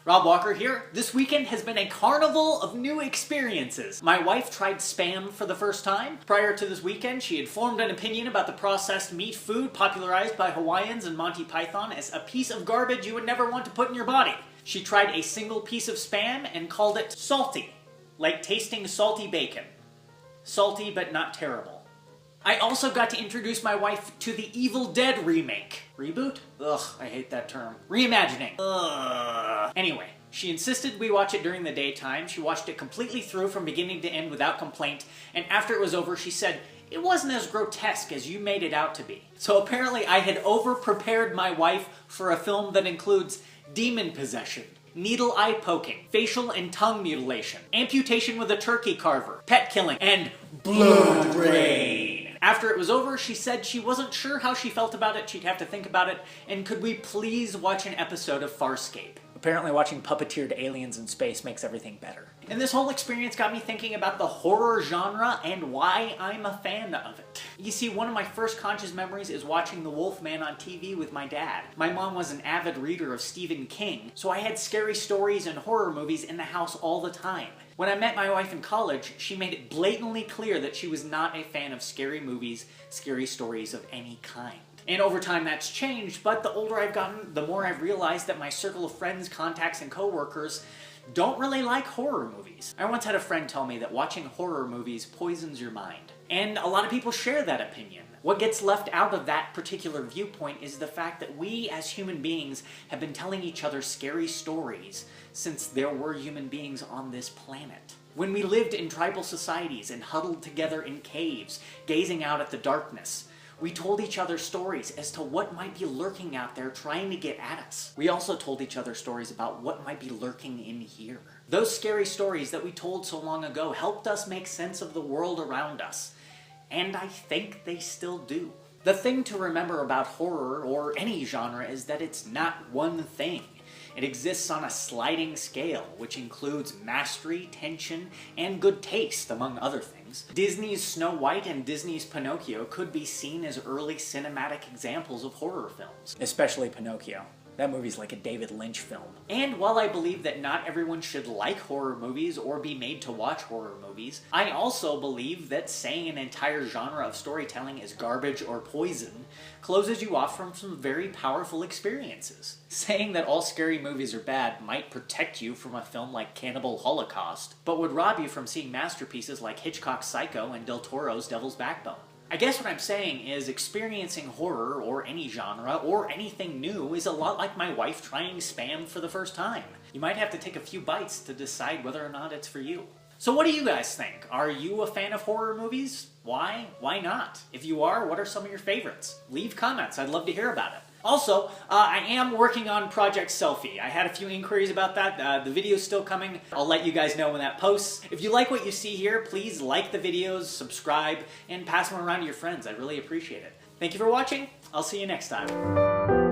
Rob Walker here. This weekend has been a carnival of new experiences. My wife tried Spam for the first time. Prior to this weekend, she had formed an opinion about the processed meat food popularized by Hawaiians and Monty Python as a piece of garbage you would never want to put in your body. She tried a single piece of Spam and called it salty, like tasting salty bacon. Salty, but not terrible. I also got to introduce my wife to the Evil Dead remake. Reboot? Ugh, I hate that term. Reimagining. Ugh. Anyway, she insisted we watch it during the daytime. She watched it completely through from beginning to end without complaint, and after it was over, she said, "It wasn't as grotesque as you made it out to be." So apparently I had over-prepared my wife for a film that includes demon possession, needle eye poking, facial and tongue mutilation, amputation with a turkey carver, pet killing, and blood rain. After it was over, she said she wasn't sure how she felt about it, she'd have to think about it, and could we please watch an episode of Farscape? Apparently watching puppeteered aliens in space makes everything better. And this whole experience got me thinking about the horror genre and why I'm a fan of it. You see, one of my first conscious memories is watching The Wolfman on TV with my dad. My mom was an avid reader of Stephen King, so I had scary stories and horror movies in the house all the time. When I met my wife in college, she made it blatantly clear that she was not a fan of scary movies, scary stories of any kind. And over time that's changed, but the older I've gotten, the more I've realized that my circle of friends, contacts, and coworkers don't really like horror movies. I once had a friend tell me that watching horror movies poisons your mind. And a lot of people share that opinion. What gets left out of that particular viewpoint is the fact that we as human beings have been telling each other scary stories since there were human beings on this planet. When we lived in tribal societies and huddled together in caves, gazing out at the darkness, we told each other stories as to what might be lurking out there trying to get at us. We also told each other stories about what might be lurking in here. Those scary stories that we told so long ago helped us make sense of the world around us. And I think they still do. The thing to remember about horror, or any genre, is that it's not one thing. It exists on a sliding scale, which includes mastery, tension, and good taste, among other things. Disney's Snow White and Disney's Pinocchio could be seen as early cinematic examples of horror films. Especially Pinocchio. That movie's like a David Lynch film. And while I believe that not everyone should like horror movies or be made to watch horror movies, I also believe that saying an entire genre of storytelling is garbage or poison closes you off from some very powerful experiences. Saying that all scary movies are bad might protect you from a film like Cannibal Holocaust, but would rob you from seeing masterpieces like Hitchcock's Psycho and Del Toro's Devil's Backbone. I guess what I'm saying is experiencing horror, or any genre, or anything new is a lot like my wife trying Spam for the first time. You might have to take a few bites to decide whether or not it's for you. So what do you guys think? Are you a fan of horror movies? Why? Why not? If you are, what are some of your favorites? Leave comments, I'd love to hear about it. Also, I am working on Project Selfie. I had a few inquiries about that. The video's still coming. I'll let you guys know when that posts. If you like what you see here, please like the videos, subscribe, and pass them around to your friends. I really appreciate it. Thank you for watching. I'll see you next time.